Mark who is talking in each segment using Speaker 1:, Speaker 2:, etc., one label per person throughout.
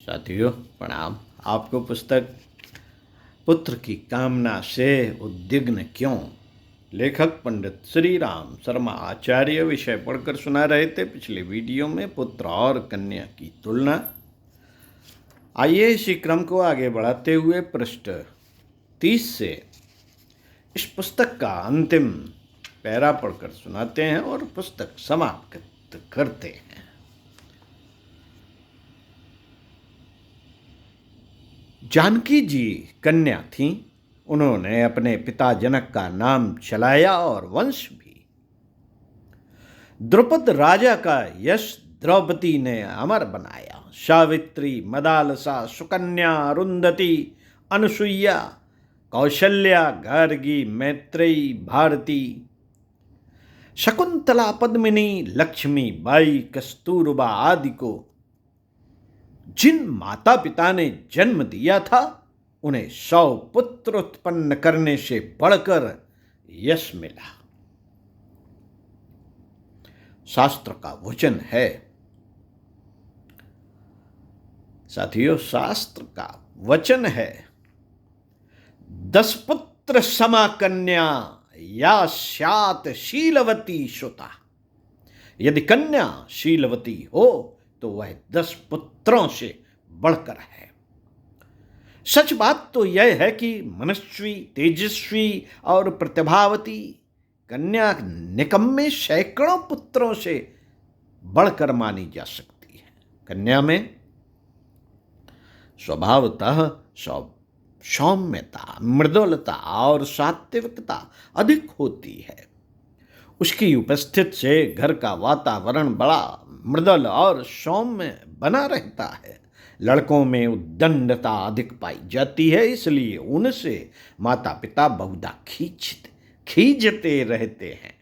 Speaker 1: साथियों प्रणाम। आपको पुस्तक पुत्र की कामना से उद्विग्न क्यों, लेखक पंडित श्री राम शर्मा आचार्य विषय पढ़कर सुना रहे थे। पिछले वीडियो में पुत्र और कन्या की तुलना। आइए इसी क्रम को आगे बढ़ाते हुए पृष्ठ 30 से इस पुस्तक का अंतिम पैरा पढ़कर सुनाते हैं और पुस्तक समाप्त करते हैं। जानकी जी कन्या थीं। उन्होंने अपने पिता जनक का नाम चलाया और वंश भी। द्रुपद राजा का यश द्रौपदी ने अमर बनाया। सावित्री, मदालसा, सुकन्या, अरुंधति, अनुसुईया, कौशल्या, गार्गी, मैत्रेयी, भारती, शकुंतला, पद्मिनी, लक्ष्मी बाई, कस्तूरबा आदि को जिन माता पिता ने जन्म दिया था उन्हें 100 पुत्र उत्पन्न करने से बढ़कर यश मिला। शास्त्र का वचन है साथियों, शास्त्र का वचन है 10 पुत्र समा कन्या या स्यात् शीलवती सुता। यदि कन्या शीलवती हो तो वह 10 पुत्रों से बढ़कर है। सच बात तो यह है कि मनस्वी, तेजस्वी और प्रतिभावती कन्या निकम्मे सैकड़ों पुत्रों से बढ़कर मानी जा सकती है। कन्या में स्वभावतः सौम्यता, मृदुलता और सात्विकता अधिक होती है। उसकी उपस्थिति से घर का वातावरण बड़ा मृदुल और सौम्य बना रहता है। लड़कों में उद्दंडता अधिक पाई जाती है, इसलिए उनसे माता पिता बहुधा खींचते रहते हैं।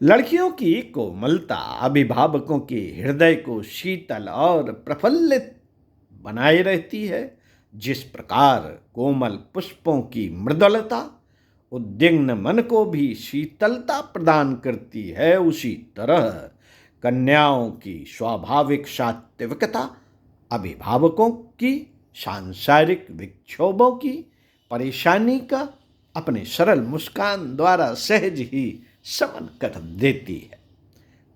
Speaker 1: लड़कियों की कोमलता अभिभावकों के हृदय को शीतल और प्रफुल्लित बनाए रहती है। जिस प्रकार कोमल पुष्पों की मृदुलता उद्विग्न मन को भी शीतलता प्रदान करती है, उसी तरह कन्याओं की स्वाभाविक सात्विकता अभिभावकों की सांसारिक विक्षोभों की परेशानी का अपने सरल मुस्कान द्वारा सहज ही शमन कर देती है।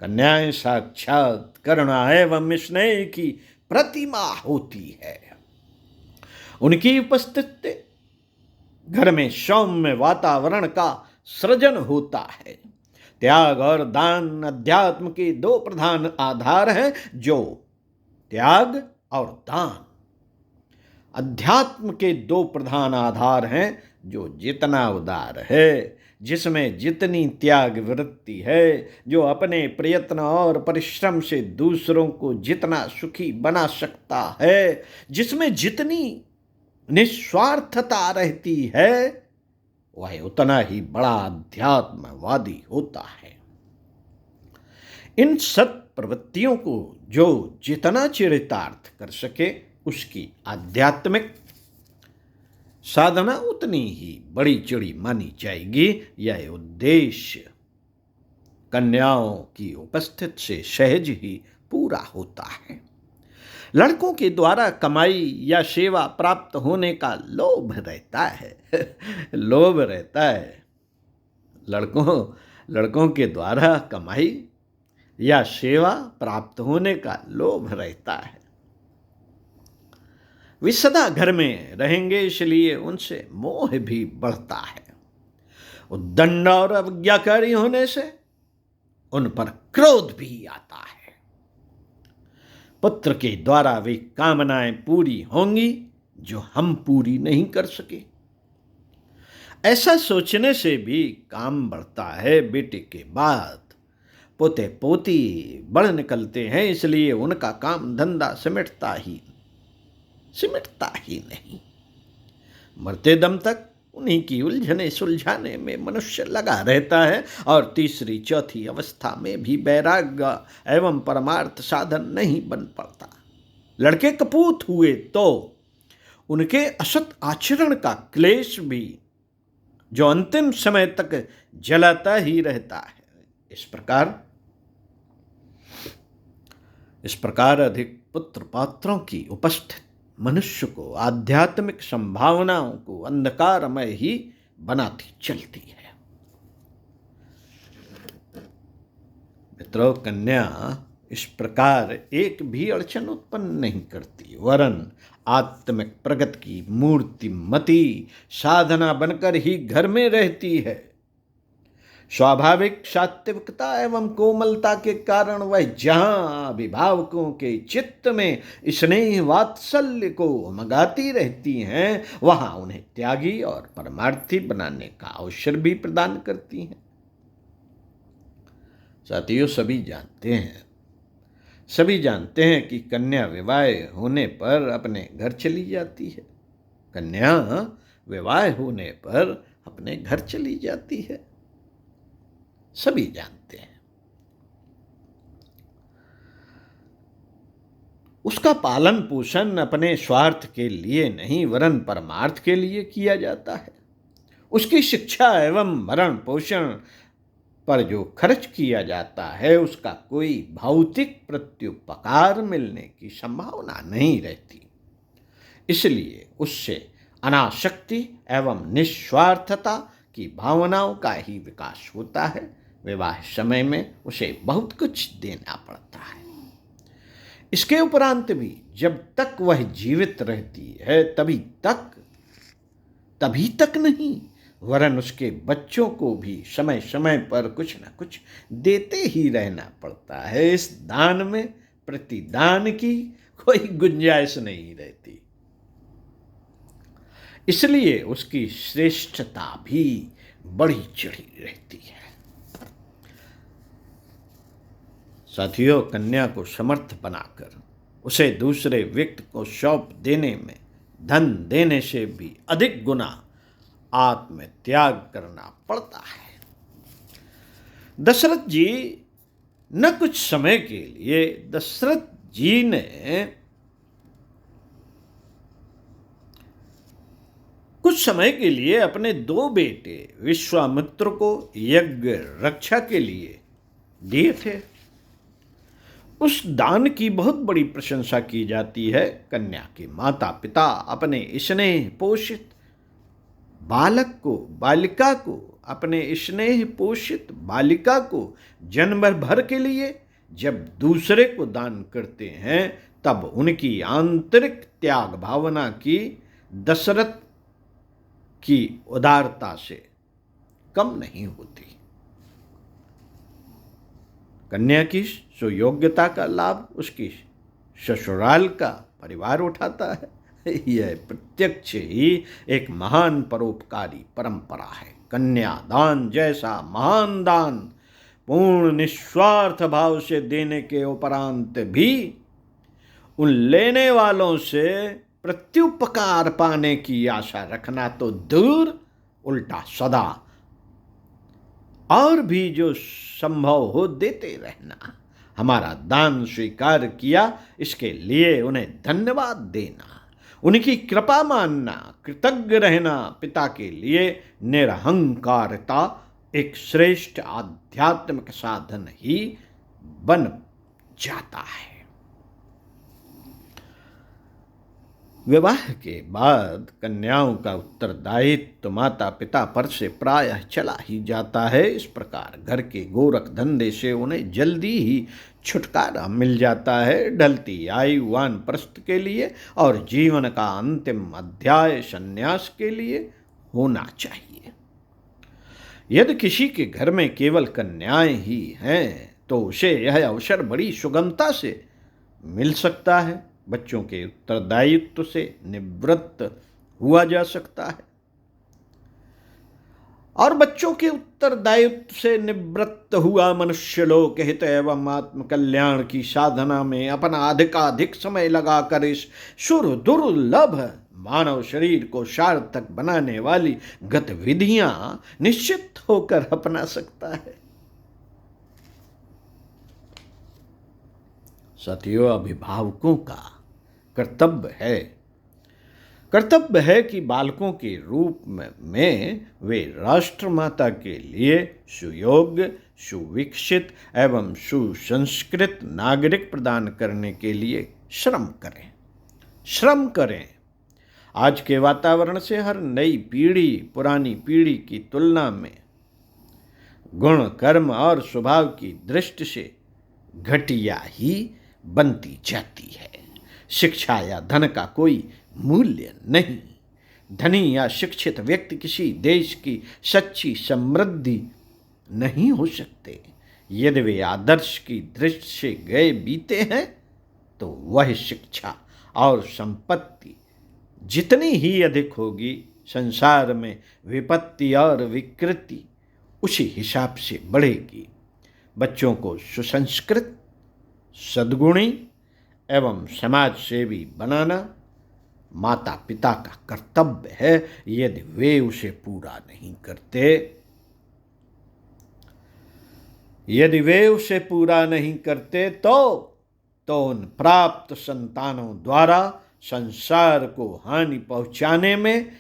Speaker 1: कन्याएं साक्षात करुणा एवं स्नेह की प्रतिमा होती है। उनकी उपस्थिति घर में सौम्य वातावरण का सृजन होता है। त्याग और दान अध्यात्म के 2 प्रधान आधार हैं। जो त्याग और दान अध्यात्म के 2 प्रधान आधार हैं। जो जितना उदार है, जिसमें जितनी त्याग वृत्ति है, जो अपने प्रयत्न और परिश्रम से दूसरों को जितना सुखी बना सकता है, जिसमें जितनी निस्वार्थता रहती है, वह उतना ही बड़ा अध्यात्मवादी होता है। इन सत प्रवृत्तियों को जो जितना चरितार्थ कर सके, उसकी आध्यात्मिक साधना उतनी ही बड़ी चढ़ी मानी जाएगी। यह उद्देश्य कन्याओं की उपस्थिति से सहज ही पूरा होता है। लड़कों के द्वारा कमाई या सेवा प्राप्त होने का लोभ रहता है। लोभ रहता है। लड़कों के द्वारा कमाई या सेवा प्राप्त होने का लोभ रहता है। वे सदा घर में रहेंगे, इसलिए उनसे मोह भी बढ़ता है। उद्दंड और अवज्ञाकारी होने से उन पर क्रोध भी आता है। पुत्र के द्वारा वे कामनाएं पूरी होंगी जो हम पूरी नहीं कर सके। ऐसा सोचने से भी काम बढ़ता है। बेटे के बाद पोते पोती बढ़ निकलते हैं, इसलिए उनका काम धंधा सिमटता ही नहीं। मरते दम तक उन्हीं की उलझने सुलझाने में मनुष्य लगा रहता है और तीसरी चौथी अवस्था में भी वैराग्य एवं परमार्थ साधन नहीं बन पड़ता। लड़के कपूत हुए तो उनके असत आचरण का क्लेश भी जो अंतिम समय तक जलाता ही रहता है। इस प्रकार अधिक पुत्र पात्रों की उपस्थिति मनुष्य को आध्यात्मिक संभावनाओं को अंधकारमय ही बनाती चलती है। मित्रों, कन्या इस प्रकार एक भी अड़चन उत्पन्न नहीं करती, वरन आत्मिक प्रगति की मूर्तिमती साधना बनकर ही घर में रहती है। स्वाभाविक सात्विकता एवं कोमलता के कारण वह जहां अभिभावकों के चित्त में स्नेह वात्सल्य को उमगाती रहती हैं, वहां उन्हें त्यागी और परमार्थी बनाने का अवसर भी प्रदान करती हैं। साथियों, सभी जानते हैं कि कन्या विवाह होने पर अपने घर चली जाती है। कन्या विवाह होने पर अपने घर चली जाती है, सभी जानते हैं। उसका पालन पोषण अपने स्वार्थ के लिए नहीं वरन परमार्थ के लिए किया जाता है। उसकी शिक्षा एवं भरण पोषण पर जो खर्च किया जाता है उसका कोई भौतिक प्रत्युपकार मिलने की संभावना नहीं रहती। इसलिए उससे अनासक्ति एवं निस्वार्थता की भावनाओं का ही विकास होता है। विवाह समय में उसे बहुत कुछ देना पड़ता है। इसके उपरांत भी जब तक वह जीवित रहती है तभी तक नहीं वरन उसके बच्चों को भी समय समय पर कुछ न कुछ देते ही रहना पड़ता है। इस दान में प्रतिदान की कोई गुंजाइश नहीं रहती। इसलिए उसकी श्रेष्ठता भी बढ़ी चढ़ी रहती है। साथियों, कन्या को समर्थ बनाकर उसे दूसरे व्यक्ति को सौंप देने में धन देने से भी अधिक गुना आत्मत्याग करना पड़ता है। दशरथ जी ने कुछ समय के लिए अपने 2 बेटे विश्वामित्र को यज्ञ रक्षा के लिए दिए थे। उस दान की बहुत बड़ी प्रशंसा की जाती है। कन्या के माता पिता अपने स्नेह पोषित बालिका को जन्म भर के लिए जब दूसरे को दान करते हैं तब उनकी आंतरिक त्याग भावना की दशरथ की उदारता से कम नहीं होती। कन्या की सुयोग्यता का लाभ उसकी ससुराल का परिवार उठाता है। यह प्रत्यक्ष ही एक महान परोपकारी परंपरा है। कन्यादान जैसा महान दान पूर्ण निस्वार्थ भाव से देने के उपरांत भी उन लेने वालों से प्रत्युपकार पाने की आशा रखना तो दूर, उल्टा सदा और भी जो संभव हो देते रहना, हमारा दान स्वीकार किया इसके लिए उन्हें धन्यवाद देना, उनकी कृपा मानना, कृतज्ञ रहना, पिता के लिए निरहंकारता एक श्रेष्ठ आध्यात्मिक साधन ही बन जाता है। विवाह के बाद कन्याओं का उत्तरदायित्व माता पिता पर से प्रायः चला ही जाता है। इस प्रकार घर के गोरख धंधे से उन्हें जल्दी ही छुटकारा मिल जाता है। ढलती आयु वानप्रस्थ के लिए और जीवन का अंतिम अध्याय संन्यास के लिए होना चाहिए। यदि किसी के घर में केवल कन्याएं ही हैं तो उसे यह अवसर बड़ी सुगमता से मिल सकता है। बच्चों के उत्तरदायित्व से निवृत्त हुआ जा सकता है और बच्चों के उत्तरदायित्व से निवृत्त हुआ मनुष्य लोक हित एवं आत्म कल्याण की साधना में अपना अधिकाधिक समय लगाकर इस सुर दुर्लभ मानव शरीर को सार्थक बनाने वाली गतिविधियां निश्चित होकर अपना सकता है। साथियों, अभिभावकों का कर्तव्य है कि बालकों के रूप में वे राष्ट्रमाता के लिए सुयोग्य, सुविकसित एवं सुसंस्कृत नागरिक प्रदान करने के लिए श्रम करें, श्रम करें। आज के वातावरण से हर नई पीढ़ी पुरानी पीढ़ी की तुलना में गुण, कर्म और स्वभाव की दृष्टि से घटिया ही बनती जाती है। शिक्षा या धन का कोई मूल्य नहीं। धनी या शिक्षित व्यक्ति किसी देश की सच्ची समृद्धि नहीं हो सकते। यदि वे आदर्श की दृष्टि से गए बीते हैं तो वह शिक्षा और संपत्ति जितनी ही अधिक होगी, संसार में विपत्ति और विकृति उसी हिसाब से बढ़ेगी। बच्चों को सुसंस्कृत, सद्गुणी एवं समाज सेवी बनाना माता पिता का कर्तव्य है। यदि वे उसे पूरा नहीं करते, यदि वे उसे पूरा नहीं करते तो उन प्राप्त संतानों द्वारा संसार को हानि पहुंचाने में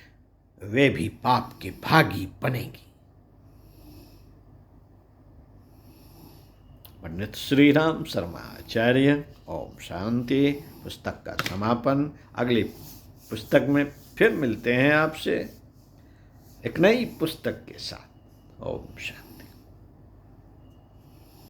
Speaker 1: वे भी पाप के भागी बनेंगी। पंडित श्री राम शर्मा आचार्य। ओम शांति। पुस्तक का समापन। अगली पुस्तक में फिर मिलते हैं आपसे एक नई पुस्तक के साथ। ओम शांति।